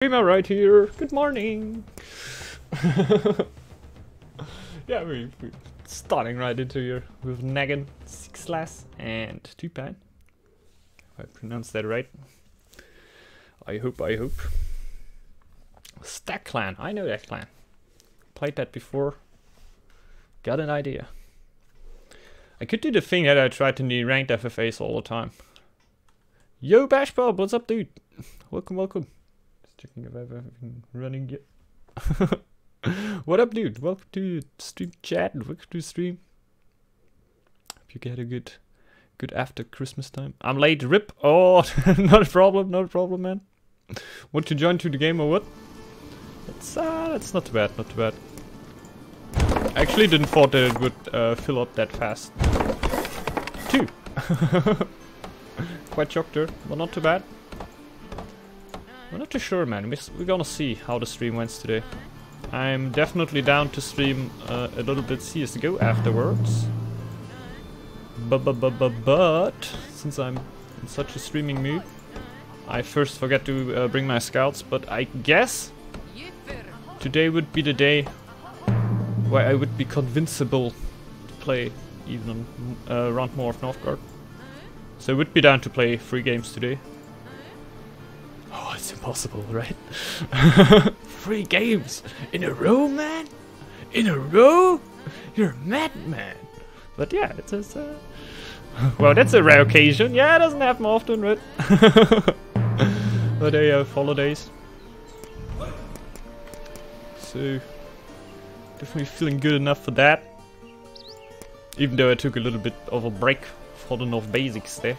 Prima right here. Good morning. Yeah, we're starting right into here with Nagan, 6 Lass, and 2 Pan. If I pronounced that right. I hope. Stag clan. I know that clan. Played that before. Got an idea. I could do the thing that I tried in the ranked FFAs all the time. Yo, Bashbob, what's up, dude? Welcome. Just checking if I have everything running yet. What up, dude? Welcome to stream chat. Welcome to stream. Hope you get a good after Christmas time. I'm late. Rip. Oh, not a problem, man. Want to join to the game or what? That's not too bad. I actually didn't thought that it would fill up that fast. 2. Quite shocked there, but not too bad. We're not too sure, man. We're gonna see how the stream went today. I'm definitely down to stream a little bit CSGO afterwards. But since I'm in such a streaming mood, I first forget to bring my scouts. But I guess today would be the day where I would be convincible to play even a round more of Northgard. So I would be down to play 3 games today. Oh, it's impossible, right? 3 games in a row, man? In a row? You're a madman. But yeah, it's well, that's a rare occasion. Yeah, it doesn't happen often, right? But they have holidays. So definitely feeling good enough for that. Even though I took a little bit of a break for the North basics there.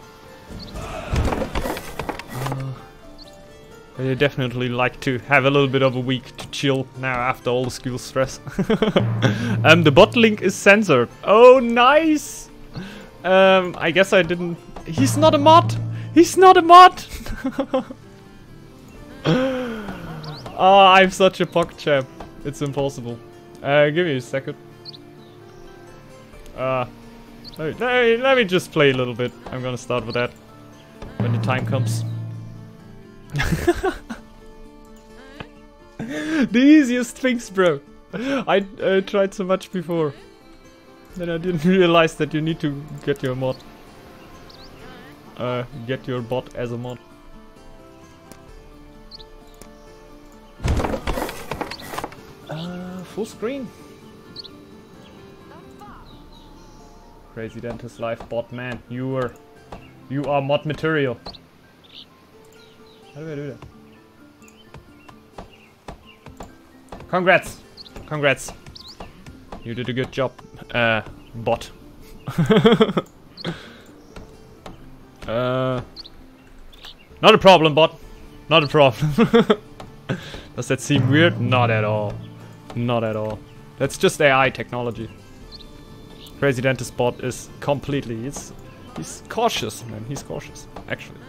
I definitely like to have a little bit of a week to chill now after all the school stress. The bot link is censored. Oh, nice! I guess I didn't... He's not a mod! He's not a mod! Oh, I'm such a pock champ. It's impossible. Give me a second. Let me just play a little bit. I'm gonna start with that when the time comes. The easiest things, bro. I tried so much before. Then I didn't realize that you need to get your mod. Get your bot as a mod. Full screen. Crazy Dentist Life bot, man. You are mod material. How do I do that? Congrats! You did a good job, bot. Not a problem, bot. Not a problem. Does that seem weird? Not at all. Not at all. That's just AI technology. Crazy Dentist bot is completely... He's cautious, man. He's cautious, actually.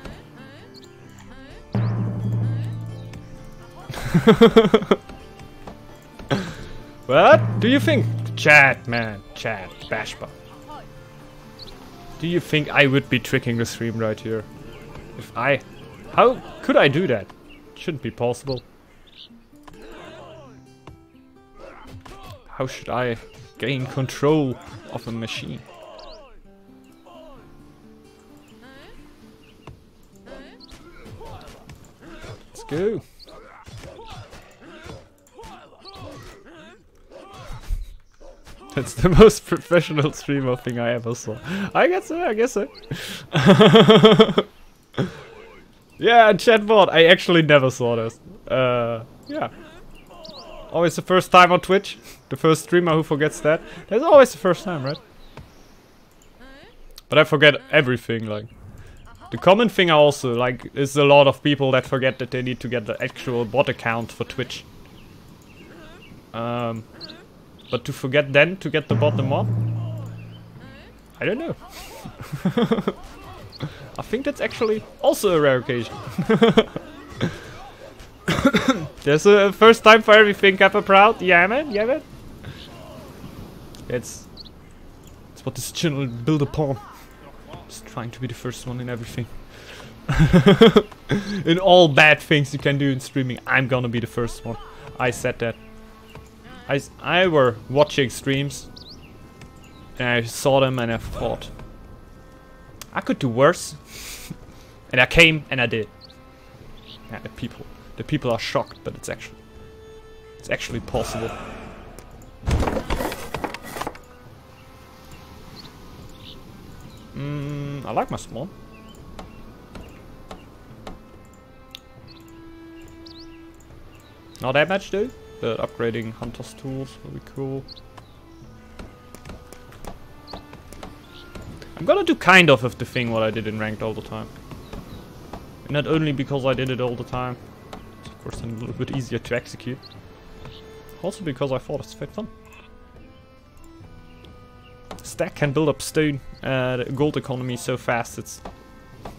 What do you think? Chat, man. Chat. Bashba. Do you think I would be tricking the stream right here? How could I do that? Shouldn't be possible. How should I gain control of a machine? Let's go. That's the most professional streamer thing I ever saw. I guess so. Yeah, chatbot. I actually never saw this. Yeah. Always the first time on Twitch. The first streamer who forgets that. That's always the first time, right? But I forget everything, like. The common thing also, like, is a lot of people that forget that they need to get the actual bot account for Twitch. But to forget then to get the bot the mod? I don't know. I think that's actually also a rare occasion. There's a first time for everything, Kappa proud. Yeah, man. It's what this channel built upon. Just trying to be the first one in everything. In all bad things you can do in streaming, I'm gonna be the first one. I said that. I were watching streams and I saw them and I thought I could do worse. And I came and I did. Yeah, the people are shocked, but it's actually possible. I like my spawn. Not that much though, but upgrading Hunter's tools will be cool. I'm gonna do kind of the thing what I did in ranked all the time. And not only because I did it all the time, it's of course a little bit easier to execute. Also because I thought it's quite fun. Stag can build up stone, the gold economy so fast, it's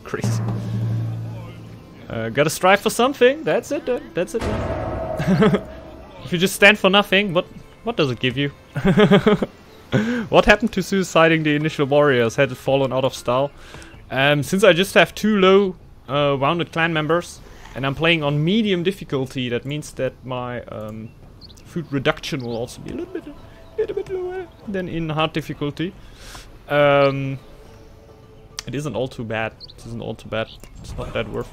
crazy. Gotta strive for something, that's it. If you just stand for nothing, what does it give you? What happened to suiciding the initial warriors? Had it fallen out of style? Since I just have 2 low wounded clan members, and I'm playing on medium difficulty, that means that my food reduction will also be a little bit lower than in hard difficulty. It isn't all too bad. It's not that worth.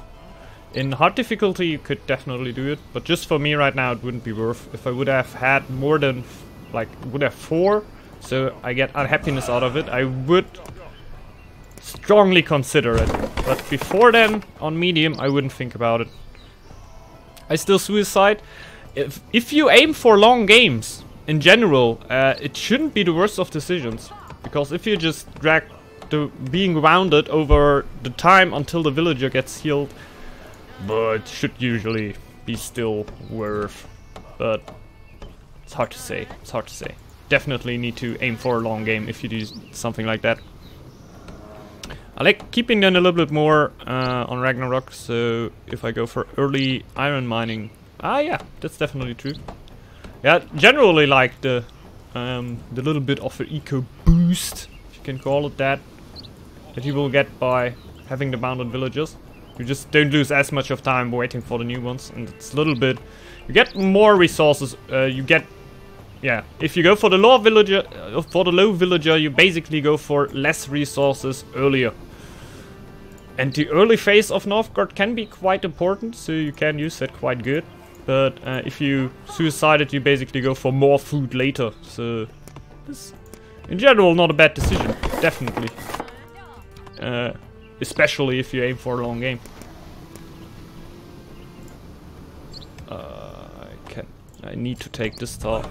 In hard difficulty you could definitely do it, but just for me right now it wouldn't be worth. If I would have had more than, would have 4, so I get unhappiness out of it, I would strongly consider it. But before then, on medium, I wouldn't think about it. I still suicide. If you aim for long games, in general, it shouldn't be the worst of decisions. Because if you just drag the being rounded over the time until the villager gets healed, but it should usually be still worth. But it's hard to say. Definitely need to aim for a long game if you do something like that. I like keeping them a little bit more on Ragnarok, so if I go for early iron mining, yeah, that's definitely true. Yeah, generally like the little bit of an eco boost, if you can call it that you will get by having the bounded villagers. You just don't lose as much of time waiting for the new ones, and it's a little bit. You get more resources. Yeah, if you go for the low villager, you basically go for less resources earlier. And the early phase of Northgard can be quite important, so you can use that quite good. But if you suicide it, you basically go for more food later. So, this, in general, not a bad decision, definitely. Especially if you aim for a long game. I need to take this star.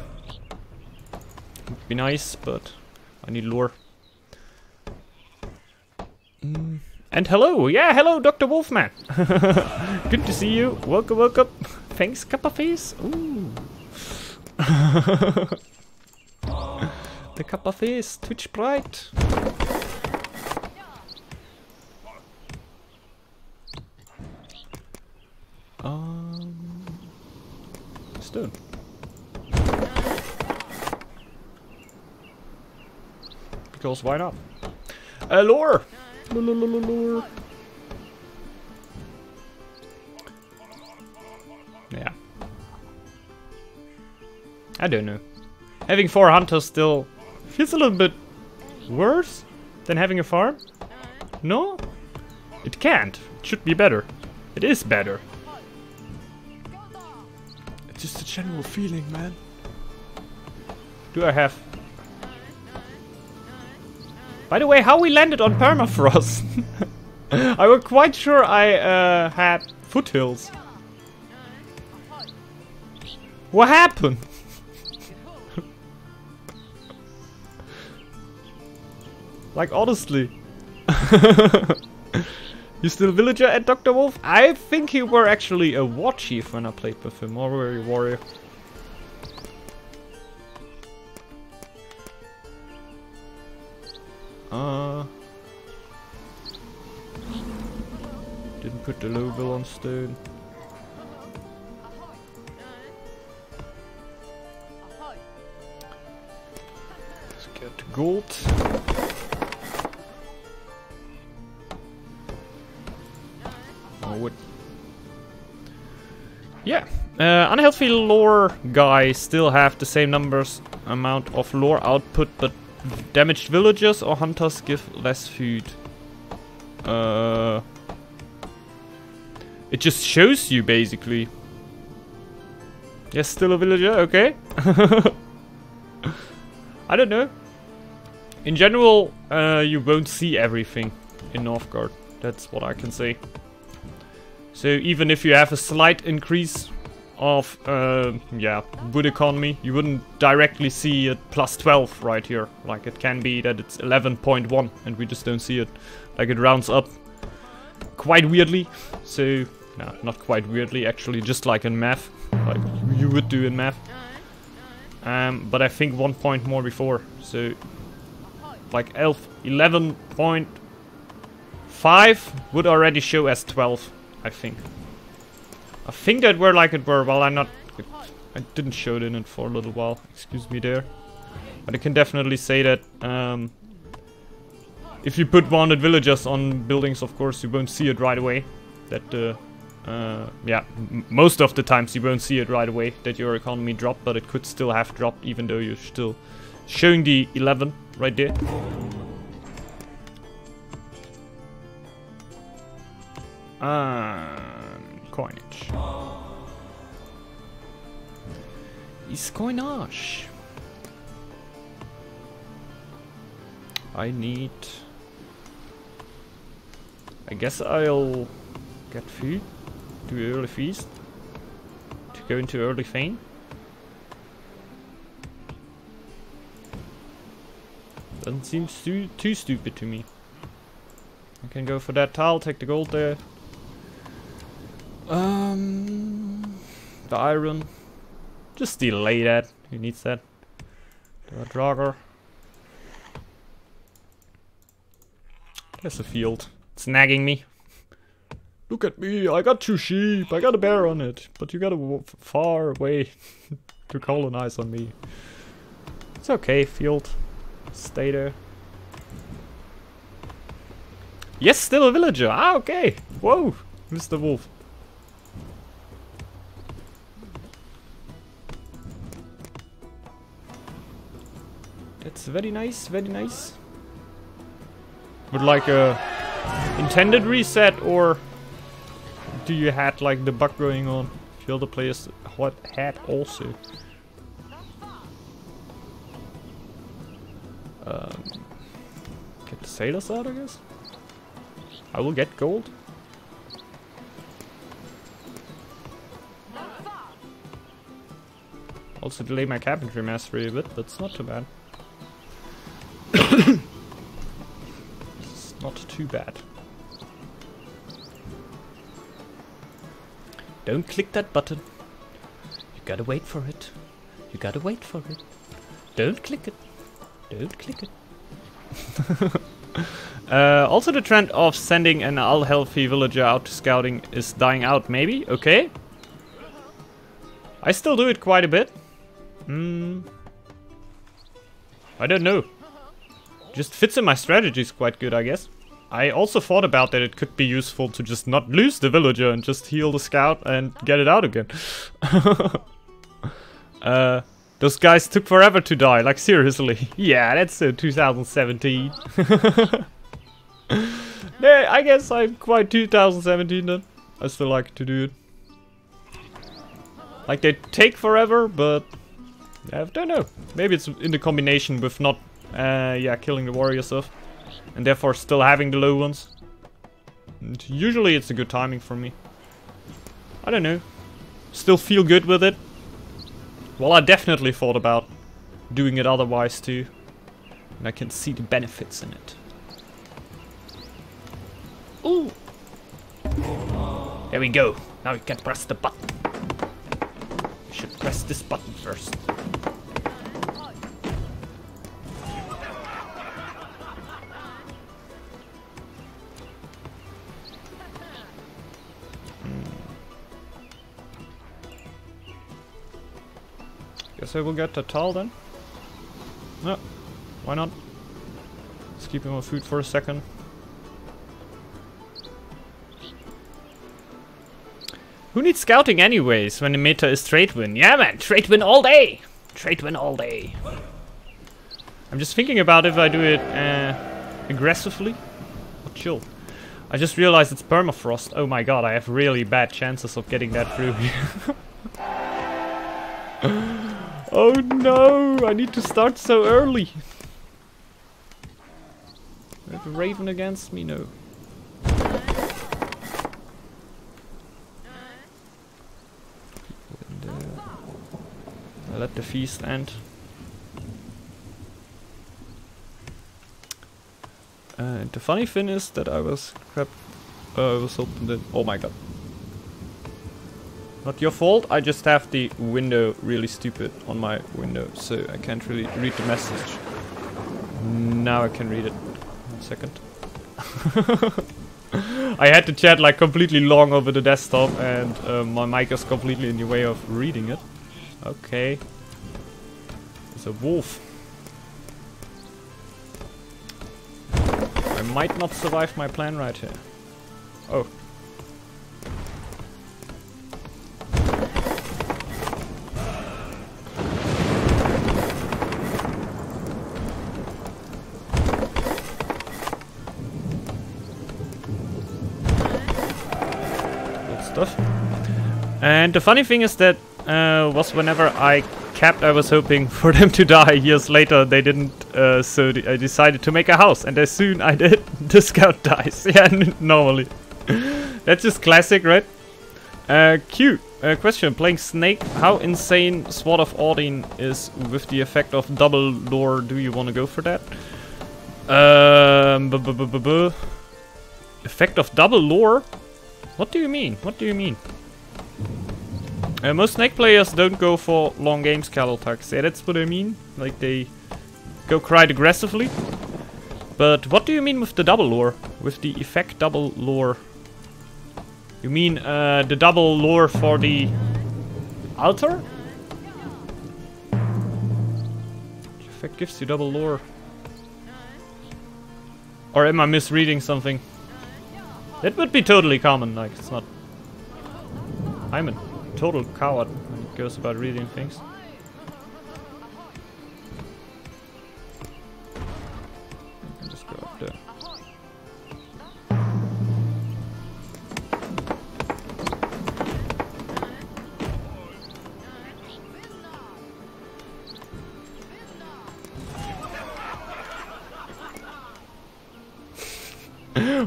Would be nice, but I need lure. And hello, yeah, hello, Dr. Wolfman. Good to see you. Welcome. Thanks, Kappa Face. Ooh. The Kappa Face, Twitch Bright. Stone. Because why not? Lure! Lure! Yeah. I don't know. Having 4 hunters still feels a little bit worse than having a farm? No? It can't. It should be better. It is better. It's just a general feeling, man. Do I have... By the way, how we landed on Permafrost? I was quite sure I had foothills. What happened? Like, honestly. You still villager at Dr. Wolf? I think you were actually a war chief when I played with him, or were you warrior? Didn't put the low bill on stone. Let's get gold. wood. Yeah. Unhealthy lore guys still have the same amount of lore output, but damaged villagers or hunters give less food. It just shows you basically. Yes, still a villager, okay. I don't know. In general, you won't see everything in Northgard. That's what I can say. So even if you have a slight increase of, yeah, wood economy, you wouldn't directly see it plus 12 right here. Like it can be that it's 11.1 and we just don't see it. Like it rounds up quite weirdly. So, no, not quite weirdly, actually, just like in math. Like you would do in math. But I think 1 point more before. So, like 11.5 would already show as 12, I think. I think that were like it were, well, I didn't show it in it for a little while, excuse me there. But I can definitely say that if you put 100 villagers on buildings, of course, you won't see it right away. That, yeah, most of the times you won't see it right away that your economy dropped, but it could still have dropped even though you're still showing the 11 right there. Coinage. Is coinage. I need... I guess I'll get food, do early feast, to go into early feign. Doesn't seem too stupid to me. I can go for that tile, take the gold there. The iron. Just delay that. Who needs that? The Draugr. There's a field. It's nagging me. Look at me, I got 2 sheep, I got a bear on it. But you gotta far away to colonize on me. It's okay, field. Stay there. Yes, still a villager. Ah, okay. Whoa, Mr. Wolf. That's very nice, very nice. Would like a intended reset, or do you had like the bug going on? If the other players had also. Get the sailors out, I guess. I will get gold. Also delay my carpentry mastery a bit, that's not too bad. It's not too bad. Don't click that button. You gotta wait for it. You gotta wait for it. Don't click it. Don't click it. Also the trend of sending an unhealthy villager out to scouting is dying out, maybe? Okay. I still do it quite a bit. I don't know. Just fits in my strategies quite good, I guess. I also thought about that it could be useful to just not lose the villager and just heal the scout and get it out again. Those guys took forever to die, like seriously. Yeah, that's 2017. Yeah, I guess I'm quite 2017 then. I still like to do it. Like they take forever, but I don't know. Maybe it's in the combination with not, yeah, killing the warrior stuff, and therefore still having the low ones. And usually it's a good timing for me. I don't know. Still feel good with it. Well, I definitely thought about doing it otherwise too, and I can see the benefits in it. Ooh! There we go. Now we can press the button. We should press this button first. Guess I will get the towel then. No, why not? Let's keep him on food for a second. Who needs scouting anyways when the meta is trade win? Yeah man, trade win all day! Trade win all day. I'm just thinking about if I do it aggressively or chill. I just realized it's Permafrost. Oh my god, I have really bad chances of getting that through here. Oh no, I need to start so early. I have a Raven against me? No. I let the feast end. And the funny thing is that I was hoping that. Oh my god. Not your fault, I just have the window really stupid on my window, so I can't really read the message. Now I can read it. 1 second. I had the chat like completely long over the desktop and my mic is completely in the way of reading it. Okay. There's a wolf. I might not survive my plan right here. Oh. Good stuff. And the funny thing is that was whenever I capped, I was hoping for them to die. Years later, they didn't, so I decided to make a house, and as soon I did, the scout dies. Yeah, normally. That's just classic, right? Cute. Question, playing Snake, how insane Sword of Odin is with the effect of double lore? Do you want to go for that? Effect of double lore? What do you mean? What do you mean? Most Snake players don't go for long game scale attacks. Yeah, that's what I mean. Like, they go quite aggressively. But what do you mean with the double lore? With the effect double lore? You mean the double lore for the altar? Which effect gives you double lore? Or am I misreading something? That would be totally common, like, it's not... I'm a total coward when it goes about reading things. I can just go up there.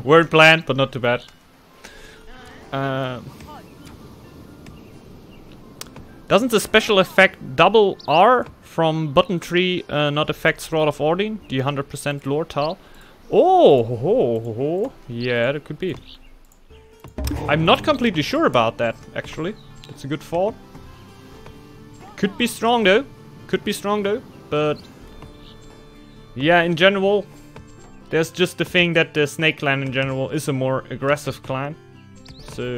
Word plan, but not too bad. Doesn't the special effect double R from button tree not affect Sword of Odin? The 100% lore tile? Oh, yeah, that could be. I'm not completely sure about that, actually. It's a good thought. Could be strong though. Could be strong though, but yeah, in general, there's just the thing that the Snake clan in general is a more aggressive clan. So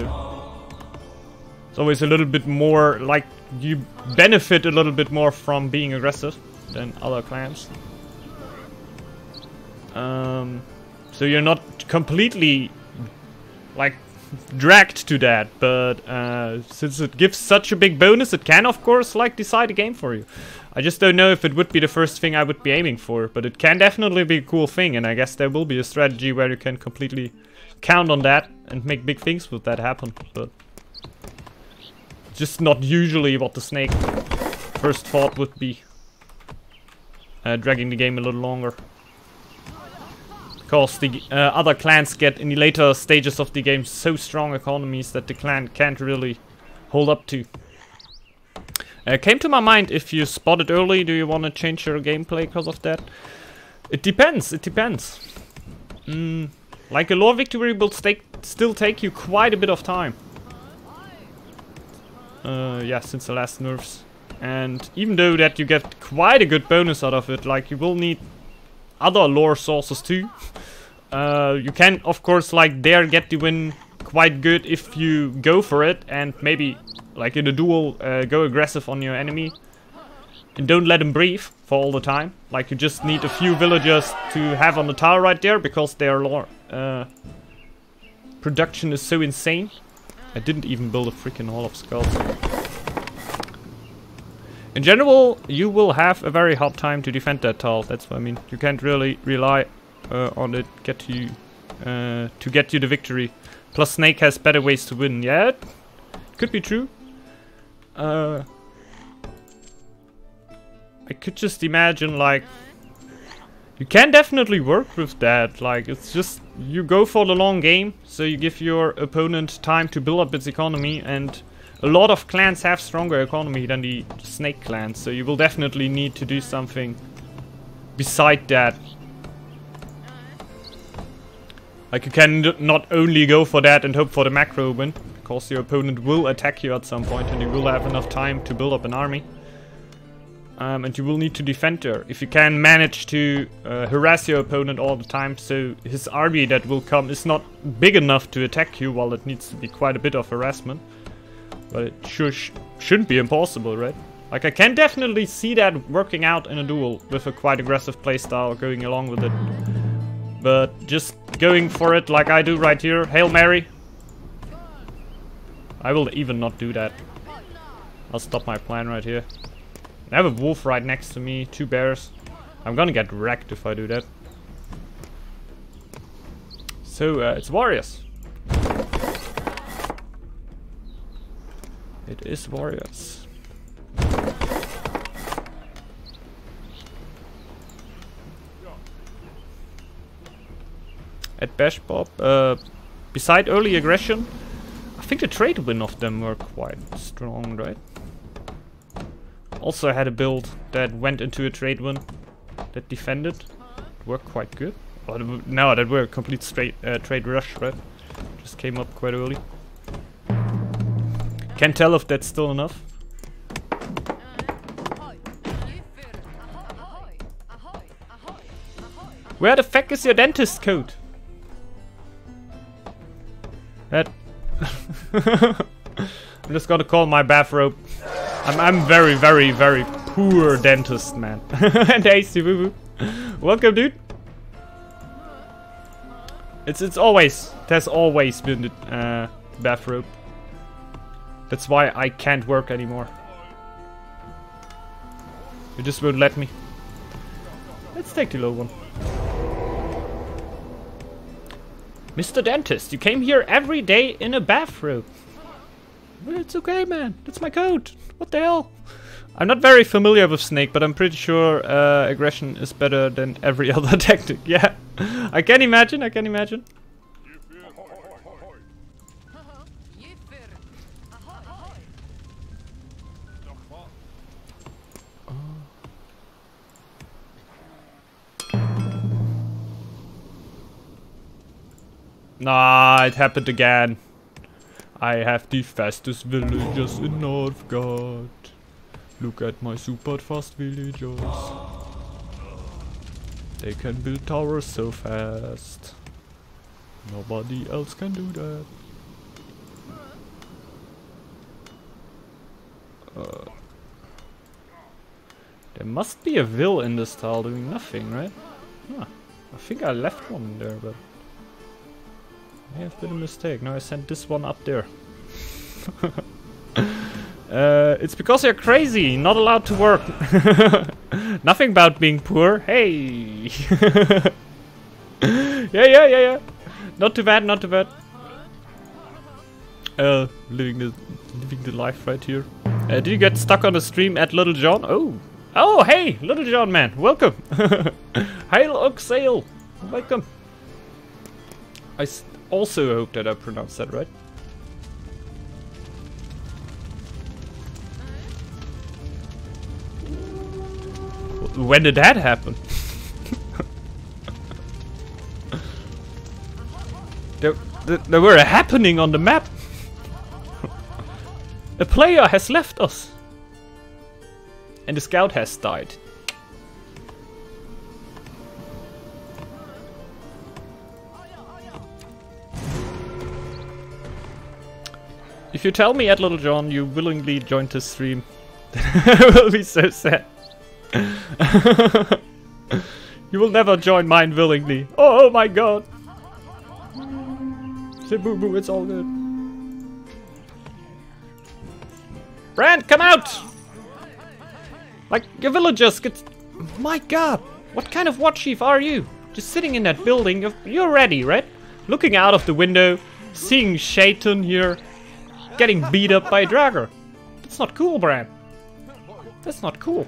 it's always a little bit more like you benefit a little bit more from being aggressive than other clans. So you're not completely like dragged to that, but since it gives such a big bonus, it can of course like decide a game for you. I just don't know if it would be the first thing I would be aiming for, but it can definitely be a cool thing, and I guess there will be a strategy where you can completely count on that and make big things with that happen, but just not usually what the Snake first thought would be. Dragging the game a little longer. Because the other clans get in the later stages of the game so strong economies that the clan can't really hold up to. Came to my mind, if you spot it early, do you want to change your gameplay because of that? It depends, it depends. Like a lore victory will still take you quite a bit of time. Yeah, since the last nerfs. And even though that you get quite a good bonus out of it, like you will need other lore sources too. You can of course like there get the win quite good if you go for it and maybe like in a duel go aggressive on your enemy and don't let him breathe for all the time. Like you just need a few villagers to have on the tower right there because their lore production is so insane. I didn't even build a freaking hall of skulls. In general, you will have a very hard time to defend that tile. That's what I mean. You can't really rely on it to get you the victory. Plus, Snake has better ways to win. Yeah, could be true. I could just imagine, like, you can definitely work with that. Like, it's just you go for the long game, so you give your opponent time to build up its economy, and a lot of clans have stronger economy than the Snake clans, so you will definitely need to do something beside that. Like, you can not only go for that and hope for the macro win, because your opponent will attack you at some point and you will have enough time to build up an army. And you will need to defend her. If you can manage to harass your opponent all the time, so his army that will come is not big enough to attack you, while it needs to be quite a bit of harassment. But it sure shouldn't be impossible, right? Like, I can definitely see that working out in a duel with a quite aggressive playstyle going along with it. But just going for it like I do right here, Hail Mary. I will even not do that. I'll stop my plan right here. I have a wolf right next to me, 2 bears. I'm gonna get wrecked if I do that. So, it's warriors. It is warriors. At Bash Bob, beside early aggression, I think the trade win of them were quite strong, right? Also, I had a build that went into a trade win that defended. It worked quite good. Oh, no, that were a complete straight trade rush, right? Just came up quite early. Can't tell if that's still enough. Where the fuck is your dentist coat? That... I'm just gonna call my bathrobe. I'm very, very, very poor dentist, man. And Hasty Boo Boo. Welcome, dude. It has always been the bathrobe. That's why I can't work anymore. You just won't let me. Let's take the low one. Mr. Dentist, you came here every day in a bathrobe. It's okay, man. That's my coat. What the hell? I'm not very familiar with Snake, but I'm pretty sure aggression is better than every other tactic. Yeah, I can imagine. I can imagine. Nah, it happened again. I have the fastest villagers in Northgard. Look at my super fast villagers. They can build towers so fast. Nobody else can do that. There must be a Vil in this tile doing nothing, right? Huh. I think I left one there, but... may have been a mistake. No, I sent this one up there. It's because you're crazy, not allowed to work. Nothing about being poor. Hey. Yeah. Not too bad, not too bad. Living the life right here. Did you get stuck on the stream at Little John? Oh, hey, Little John, man, welcome. Hail Oxale, welcome. I also hope that I pronounced that right. When did that happen? There were a happening on the map. A player has left us. And the scout has died. If you tell me at Little John you willingly joined the stream, I will be so sad. You will never join mine willingly. Oh my god. Say boo boo, it's all good. Brand, come out! Like, your villagers get... My god! What kind of watch chief are you? Just sitting in that building, you're ready, right? Looking out of the window, seeing Shaitan here, getting beat up by a Draugr. That's not cool, Brand. That's not cool.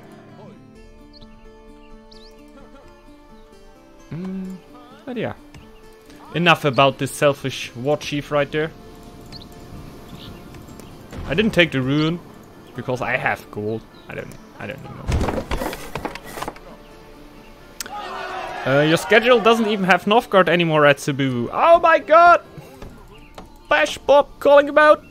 But yeah. Enough about this selfish war chief right there. I didn't take the ruin because I have gold. I don't know. Your schedule doesn't even have Northgard anymore at Cebu. Oh my god! Bash Bob calling about.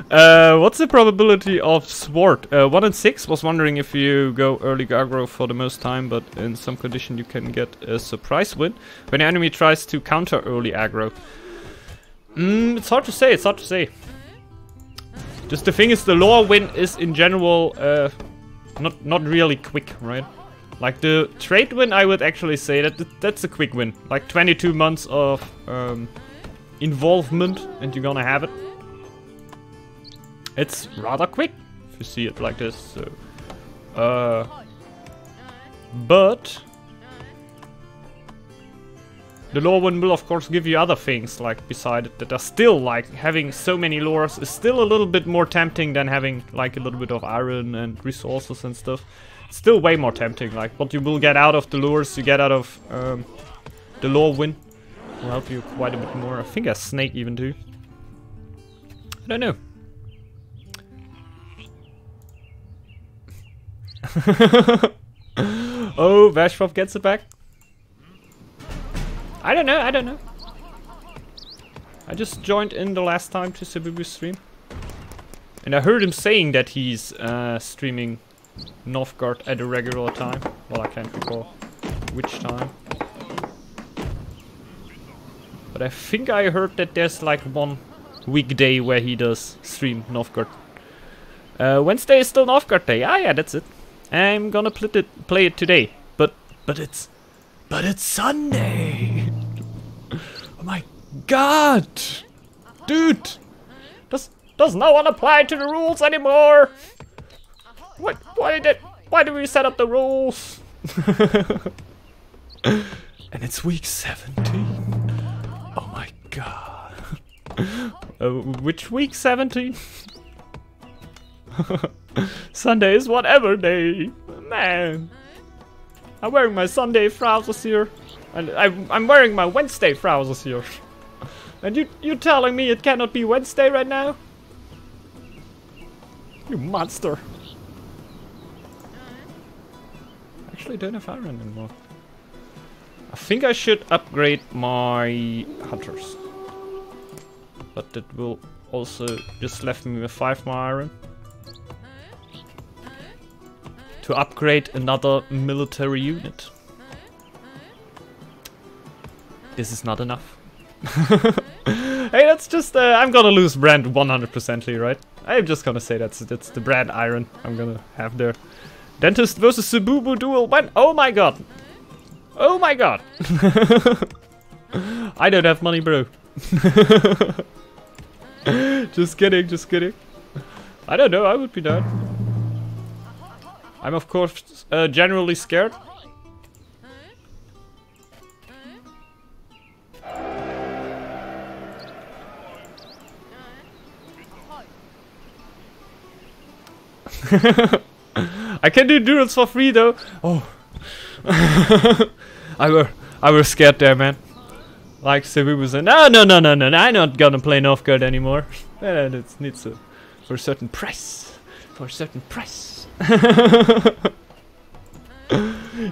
What's the probability of Sword? 1 in 6. Was wondering if you go early aggro for the most time, but in some condition you can get a surprise win when the enemy tries to counter early aggro. It's hard to say. It's hard to say. Just the thing is, the lore win is in general not really quick, right? Like the trade win, I would actually say that's a quick win. Like 22 months of involvement, and you're gonna have it. It's rather quick if you see it like this. So, but the lore one will of course give you other things like beside it that are still like having so many lores is still a little bit more tempting than having like a little bit of iron and resources and stuff. It's still way more tempting. Like what you will get out of the lures, you get out of the lore win will help you quite a bit more. I think a snake even too. I don't know. Oh, Vashpop gets it back. I don't know, I don't know. I just joined in the last time to Cebu's stream. And I heard him saying that he's streaming Northgard at a regular time. Well, I can't recall which time. But I think I heard that there's like one weekday where he does stream Northgard. Wednesday is still Northgard day. Ah yeah, that's it. I'm gonna play it today. But it's Sunday. Oh my god, dude! Does no one apply to the rules anymore? What? Why did we set up the rules? And it's week 17. Oh my god. Which week 17? Sunday is whatever day, man. I'm wearing my Sunday trousers here, and I'm wearing my Wednesday trousers here. And you telling me it cannot be Wednesday right now? You monster! Actually, don't have iron anymore. I think I should upgrade my hunters, but that will also just left me with 5 more iron. To upgrade another military unit. This is not enough. Hey, that's just... I'm gonna lose brand 100%ly, right? I'm just gonna say that's the brand iron I'm gonna have there. Dentist versus Sububu duel. When? Oh my god! Oh my god! I don't have money, bro. Just kidding, just kidding. I don't know, I would be down. I'm of course generally scared. I can do duels for free though. Oh, I was scared there, man. Like Cebu was saying, no, I'm not gonna play Northgard anymore. And it needs a for a certain price. For a certain price.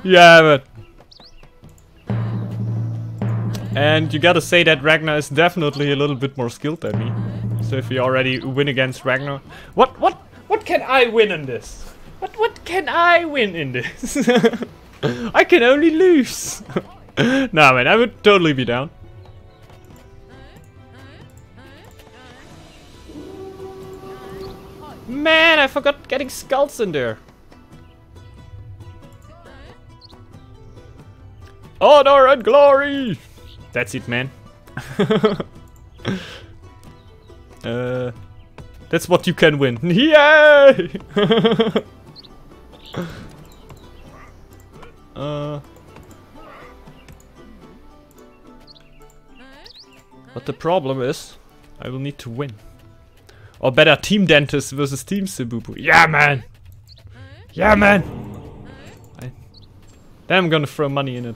Yeah, but and you gotta say that Ragnar is definitely a little bit more skilled than me. So if you already win against Ragnar, what can I win in this? What can I win in this? I can only lose. Nah, man, I would totally be down. Man, I forgot getting skulls in there. Honor and glory! That's it, man. That's what you can win. Yay! But the problem is, I will need to win. Or better, Team Dentist versus Team Cebubu. Yeah, man! Yeah, man! Then I'm gonna throw money in it.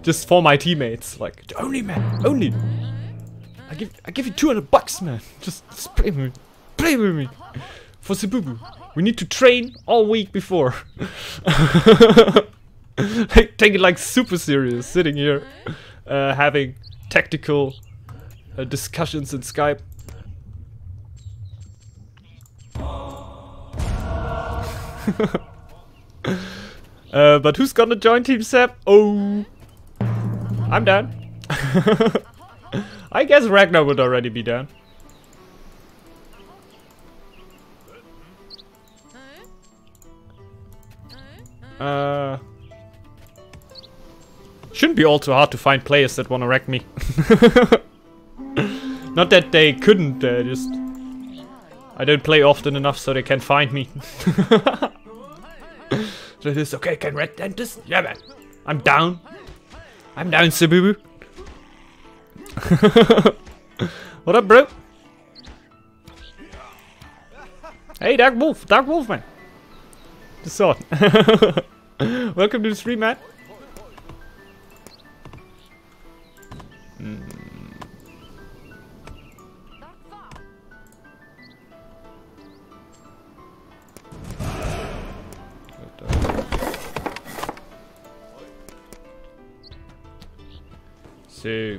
Just for my teammates. Like, only, man! Only! I give you 200 bucks, man! Just play with me. Play with me! For Cebubu. We need to train all week before. Take it like super serious, sitting here. Having tactical discussions in Skype. But who's gonna join Team Seb? Oh, I'm down. I guess Ragnar would already be down. Shouldn't be all too hard to find players that wanna wreck me. Not that they couldn't, just... I don't play often enough so they can find me. So it is okay, can Red Dentist? Yeah, man. I'm down. I'm down, Cebubu. What up, bro? Hey, Dark Wolf, man. The sword. Welcome to the stream, man. So,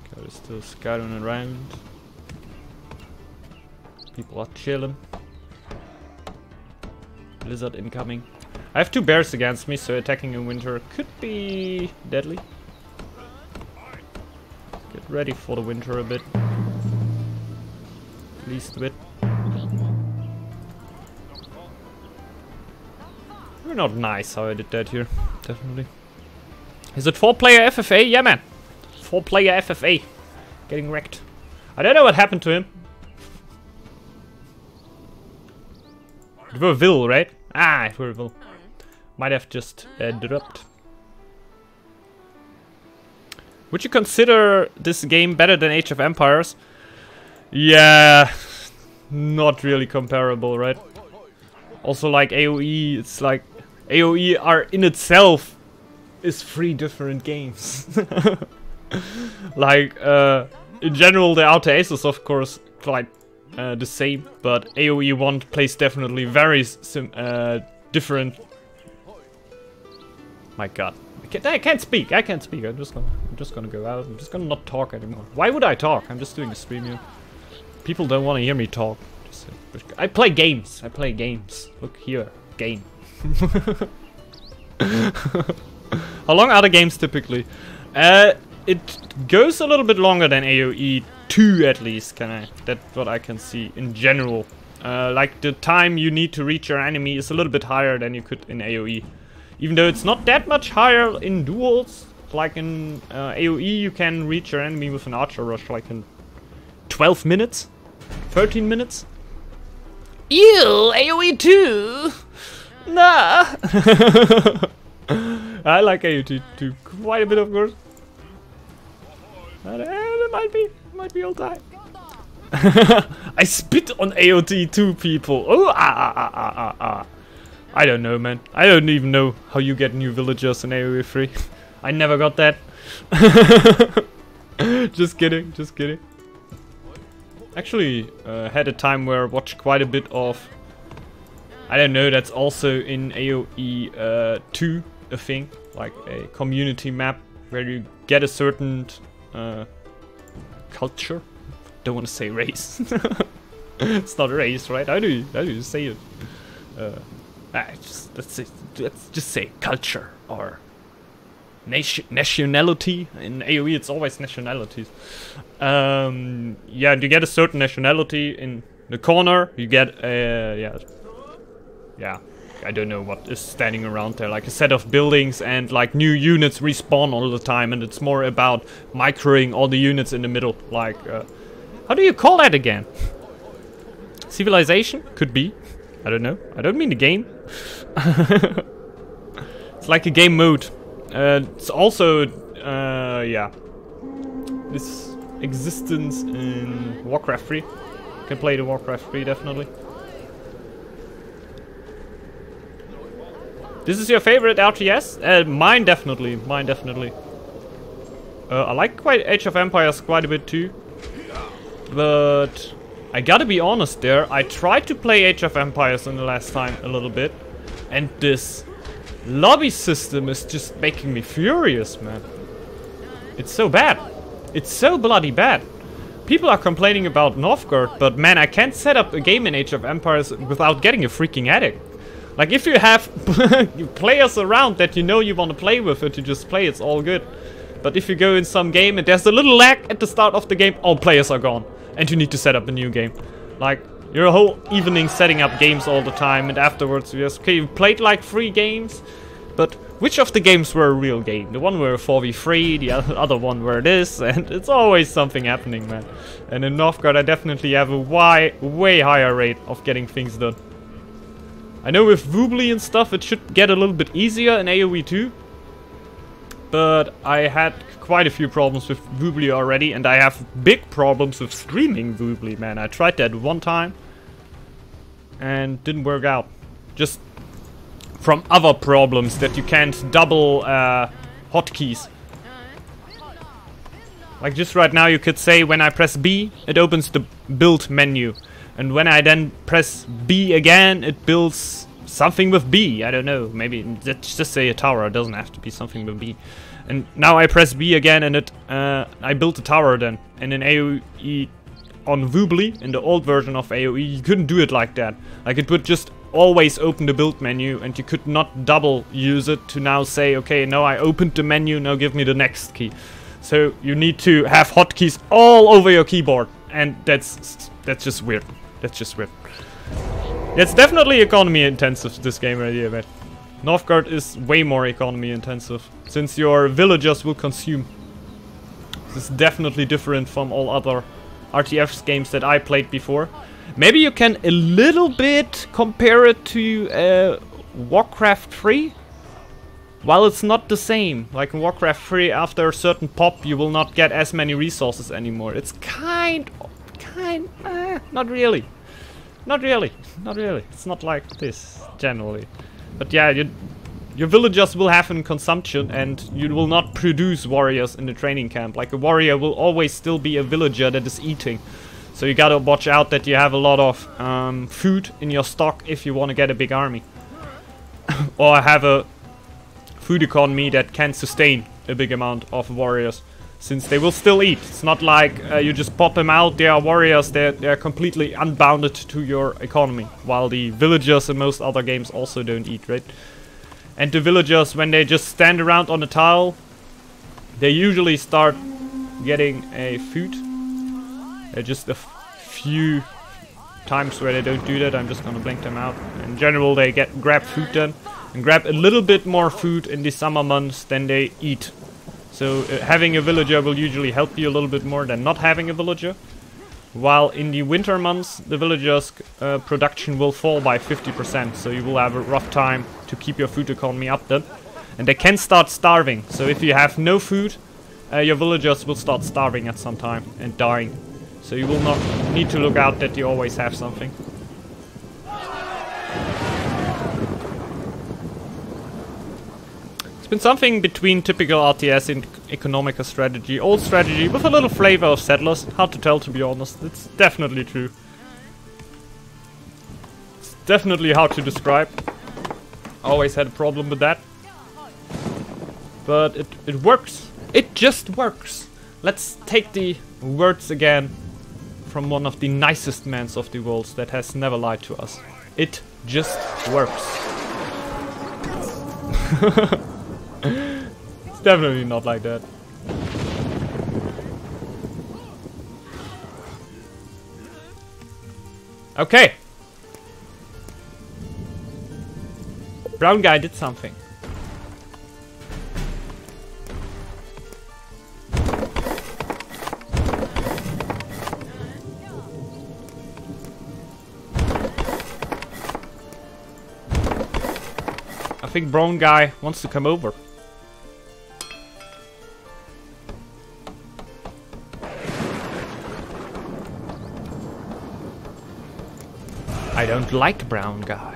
Scout is still scouting around. People are chilling. Blizzard incoming. I have 2 bears against me, so attacking in winter could be deadly. Get ready for the winter a bit. At least a bit. We're not nice how I did that here, definitely. Is it 4-player FFA? Yeah, man. 4-player FFA. Getting wrecked. I don't know what happened to him. It were Vil, right? Ah, it were Vil. Might have just dropped. Would you consider this game better than Age of Empires? Yeah, not really comparable, right? Also, like AoE, it's like AoE are in itself is 3 different games. Like, in general, the Outer Ace is of course quite the same, but AoE 1 plays definitely very different. My god. I can't speak. I can't speak. I'm just gonna go out. I'm just gonna not talk anymore. Why would I talk? I'm just doing a stream here. People don't want to hear me talk. I play games. I play games. Look here. Game. How long are the games typically? It goes a little bit longer than AoE 2 at least. That's what I can see in general. Like the time you need to reach your enemy is a little bit higher than you could in AoE. Even though it's not that much higher in duels. Like in AoE you can reach your enemy with an archer rush like in 12 minutes? 13 minutes? Ew, AoE 2! Nah! I like AoE 2 quite a bit, of course. It might be all time. I spit on AoE 2 people. Oh, I don't know, man. I don't even know how you get new villagers in AoE 3. I never got that. Just kidding, just kidding. Actually, had a time where I watched quite a bit of... I don't know, that's also in AoE 2 a thing. Like a community map where you get a certain culture. Don't want to say race. It's not race, right? How do you say it? Let's just say culture or nationality. In AoE it's always nationalities. Yeah, you get a certain nationality in the corner. You get yeah. I don't know what is standing around there, like a set of buildings and like new units respawn all the time, and it's more about microing all the units in the middle. Like, how do you call that again? Civilization? Could be. I don't know. I don't mean the game. It's like a game mode. It's also, yeah. This existence in Warcraft 3. You can play the Warcraft 3 definitely. This is your favorite RTS? Mine definitely. Mine definitely. I like Age of Empires quite a bit too. But I gotta be honest there. I tried to play Age of Empires in the last time a little bit. And this lobby system is just making me furious, man. It's so bad. It's so bloody bad. People are complaining about Northgard, but man, I can't set up a game in Age of Empires without getting a freaking addict. Like, if you have players around that you know you want to play with and you just play, it's all good. But if you go in some game and there's a little lag at the start of the game, all players are gone. And you need to set up a new game. Like, your whole evening setting up games all the time, and afterwards you just, okay, you played like 3 games, but which of the games were a real game? The one where 4v3, the other one where this, and it's always something happening, man. And in Northgard I definitely have a way higher rate of getting things done. I know with Woobly and stuff it should get a little bit easier in AoE too. But I had quite a few problems with Woobly already, and I have big problems with streaming Woobly, man. I tried that one time and didn't work out. Just from other problems that you can't double hotkeys. Like just right now you could say when I press B, it opens the build menu. And when I then press B again, it builds something with B. I don't know, maybe let's just say a tower. It doesn't have to be something with B. And now I press B again and it I built a tower then. And in AoE on Woobly, in the old version of AoE, you couldn't do it like that. Like it would just always open the build menu and you could not double use it to now say, okay, now I opened the menu, now give me the next key. So you need to have hotkeys all over your keyboard, and that's just weird. That's just weird. It's definitely economy intensive, this game right here, man. Northgard is way more economy intensive, since your villagers will consume. This is definitely different from all other RTS games that I played before. Maybe you can a little bit compare it to Warcraft 3. While it's not the same. Like in Warcraft 3, after a certain pop, you will not get as many resources anymore. It's not really. Not really. It's not like this, generally. But yeah, your villagers will have in consumption, and you will not produce warriors in the training camp. Like a warrior will always still be a villager that is eating. So you gotta watch out that you have a lot of food in your stock if you want to get a big army. Or have a food economy that can sustain a big amount of warriors, since they will still eat. It's not like you just pop them out. They are warriors, they're completely unbounded to your economy, while the villagers in most other games also don't eat, right? And the villagers, when they just stand around on a tile, they usually start getting a food. There are just a few times where they don't do that. I'm just gonna blink them out. In general, they grab food then, and grab a little bit more food in the summer months than they eat. So having a villager will usually help you a little bit more than not having a villager. While in the winter months, the villagers' production will fall by 50%. So you will have a rough time to keep your food economy up then. And they can start starving. So if you have no food, your villagers will start starving at some time and dying. So you will not need to look out that you always have something. It's been something between typical RTS and economical strategy, old strategy with a little flavor of Settlers. Hard to tell, to be honest. It's definitely true. It's definitely hard to describe. Always had a problem with that. But it works. It just works. Let's take the words again from one of the nicest men of the world that has never lied to us. It just works. It's definitely not like that. Okay. Brown guy did something. I think brown guy wants to come over. I don't like brown guy.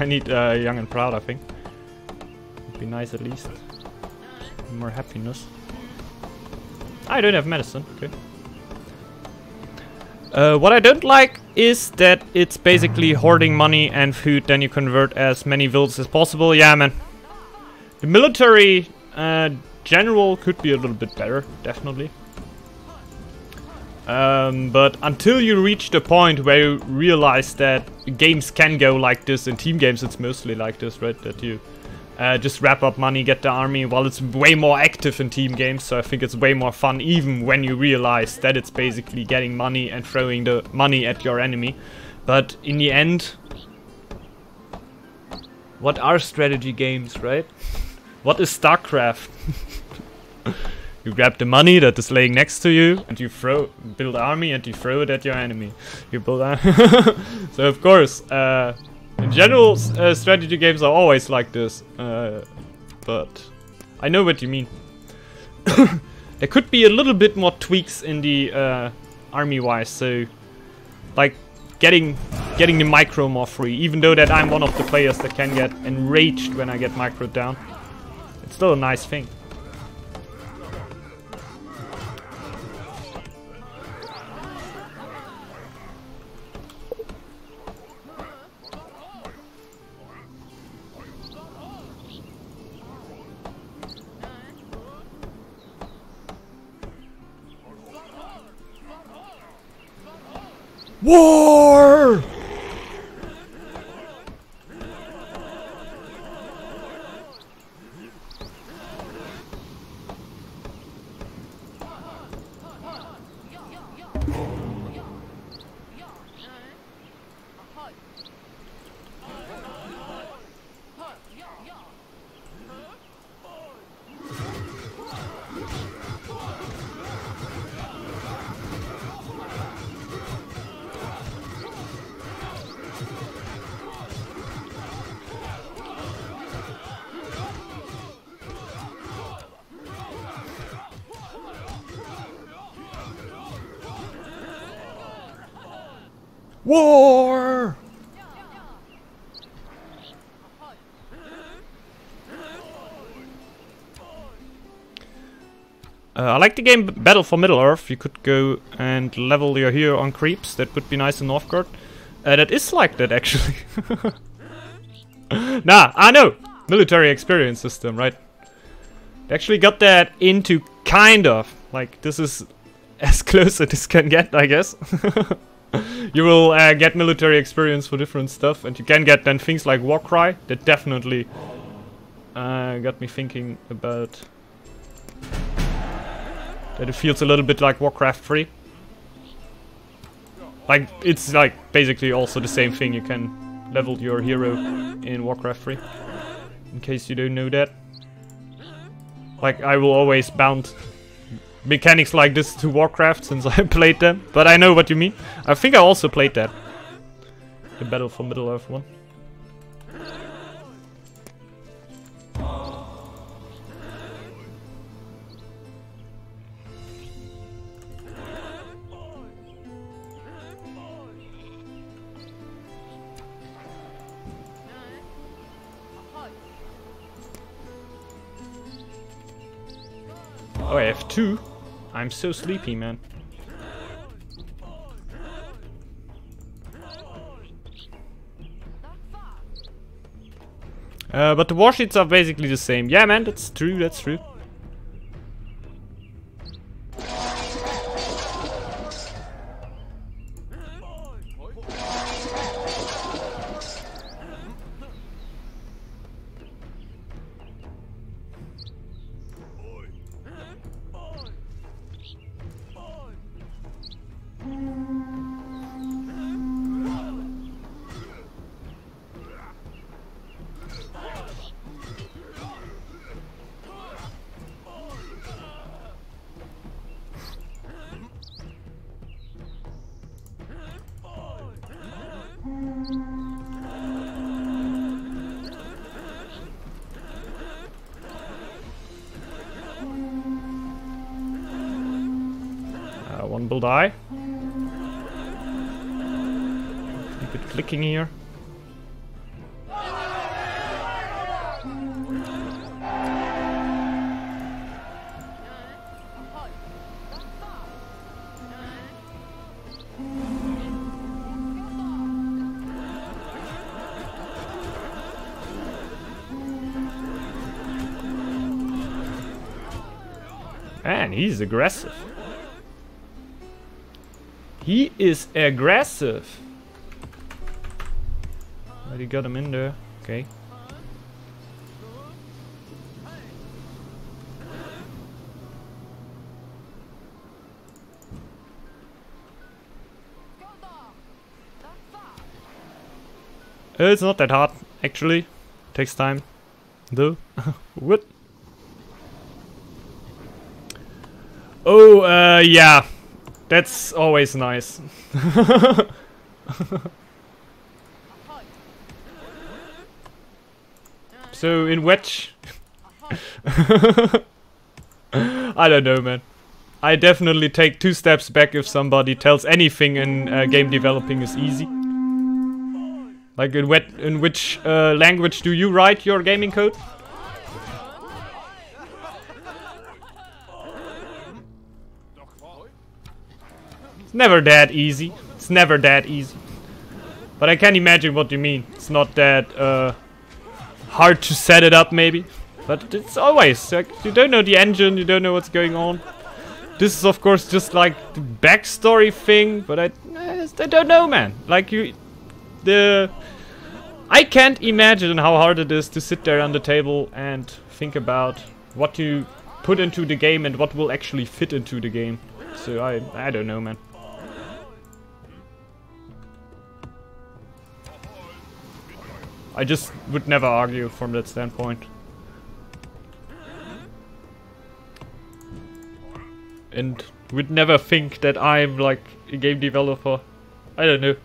I need young and proud, I think. Would be nice at least. More happiness. I don't have medicine, okay. What I don't like is that it's basically hoarding money and food, then you convert as many villas as possible. Yeah, man. The military general could be a little bit better, definitely. But until you reach the point where you realize that games can go like this, in team games it's mostly like this, right? That you just wrap up money, get the army, while it's way more active in team games, so I think it's way more fun even when you realize that it's basically getting money and throwing the money at your enemy. But in the end, what are strategy games, right? What is StarCraft? You grab the money that is laying next to you, and you build army, and you throw it at your enemy. You build so of course, in general, strategy games are always like this. But I know what you mean. There could be a little bit more tweaks in the army-wise, so like getting the micro more free. Even though that I'm one of the players that can get enraged when I get microed down, it's still a nice thing. War! War! I like the game Battle for Middle-earth. You could go and level your hero on creeps. That would be nice in Northgard. That is like that, actually. Nah, I know! Military experience system, right? They actually got that into kind of. Like, this is as close as this can get, I guess. You will get military experience for different stuff, and you can get then things like Warcry. That definitely got me thinking about that it feels a little bit like Warcraft 3. Like, it's like basically also the same thing. You can level your hero in Warcraft 3, in case you don't know that. Like, I will always bound mechanics like this to Warcraft since I played them, but I know what you mean. I think I also played that. The Battle for Middle-earth one. Oh, I have 2? I'm so sleepy, man. But the warships are basically the same. Yeah, man, that's true, that's true. Humble die. Keep it clicking here. Man, he's aggressive. He is aggressive. Already got him in there. Okay. It's not that hard, actually. Takes time, though. What? Oh, yeah. That's always nice. So, in Wedge... I don't know, man. I definitely take 2 steps back if somebody tells anything in game developing is easy. Like, in which language do you write your gaming code? It's never that easy. It's never that easy. But I can imagine what you mean. It's not that hard to set it up, maybe. But it's always like you don't know the engine, you don't know what's going on. This is of course just like the backstory thing, but I don't know, man. Like I can't imagine how hard it is to sit there on the table and think about what to put into the game and what will actually fit into the game. So I don't know, man. I just would never argue from that standpoint. And would never think that I'm like a game developer. I don't know.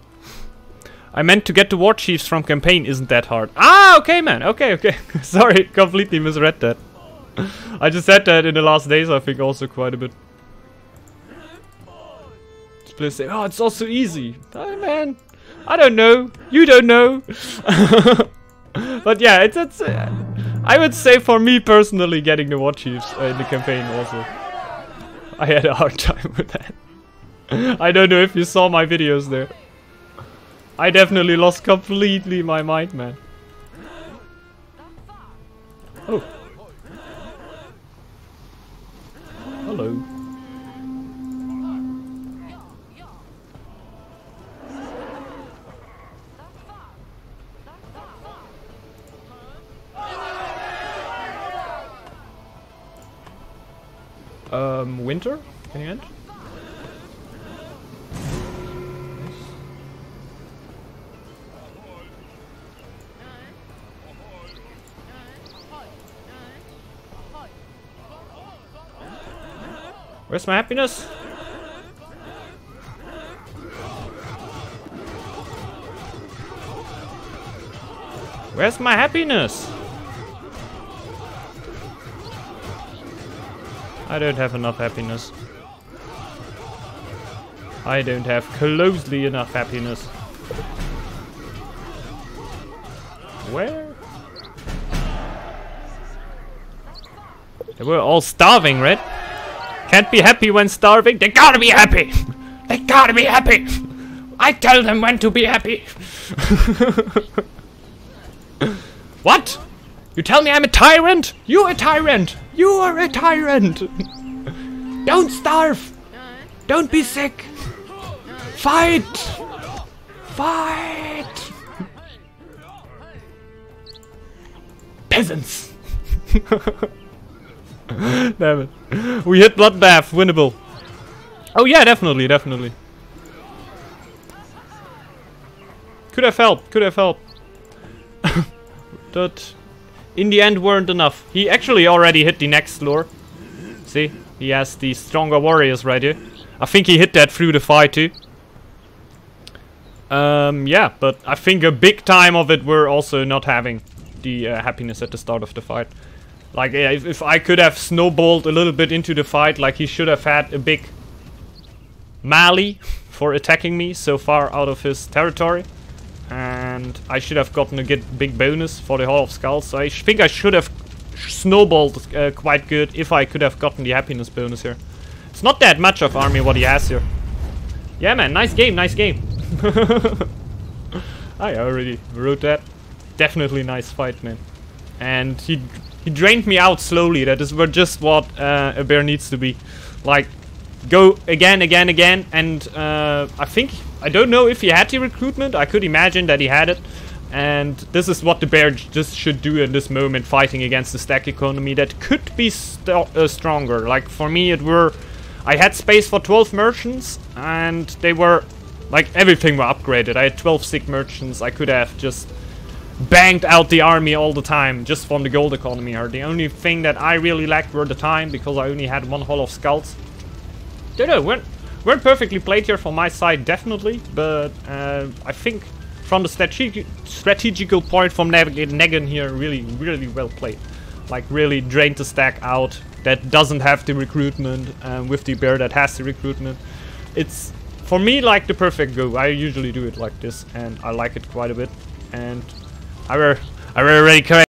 I meant to get the war chiefs from campaign isn't that hard. Ah, okay, man. Okay. Sorry, completely misread that. I just said that in the last days, I think, also quite a bit. Players say, oh, it's also easy. Oh, man. I don't know. You don't know. But yeah, it's I would say for me personally, getting the war chiefs in the campaign also. I had a hard time with that. I don't know if you saw my videos there. I definitely lost completely my mind, man. Oh. Hello. Winter? Can you end? Where's my happiness? Where's my happiness? I don't have enough happiness. I don't have closely enough happiness. Where? They were all starving, right? Can't be happy when starving. They gotta be happy! They gotta be happy! I tell them when to be happy! What? You tell me I'm a tyrant? You're a tyrant! You are a tyrant! Don't starve! Don't be sick! Fight! Fight! Peasants! Damn it. We hit Bloodbath, winnable. Oh yeah, definitely. Could have helped, But in the end weren't enough. He actually already hit the next lure. See? He has the stronger warriors right here. I think he hit that through the fight too. Yeah, but I think a big time of it were also not having the happiness at the start of the fight. Like, if I could have snowballed a little bit into the fight, like he should have had a big Mali for attacking me so far out of his territory. And I should have gotten a big bonus for the Hall of Skulls. So I think I should have snowballed quite good if I could have gotten the happiness bonus here. It's not that much of army what he has here. Yeah, man, nice game, nice game. I already wrote that. Definitely nice fight, man. And he drained me out slowly. That is just what a bear needs to be. Like, go again, and I don't know if he had the recruitment. I could imagine that he had it. And this is what the bear just should do in this moment, fighting against the stack economy that could be stronger. Like, for me, I had space for 12 merchants, and they were, like, everything were upgraded. I had 12 sick merchants. I could have just banged out the army all the time, just from the gold economy here. The only thing that I really lacked were the time, because I only had 1 Hall of Skulls. Don't know, weren't perfectly played here from my side, definitely, but I think from the strategical point from Negan here, really well played. Like, really drained the stack out that doesn't have the recruitment, with the bear that has the recruitment. It's, for me, like the perfect go. I usually do it like this, and I like it quite a bit. And I were already correct.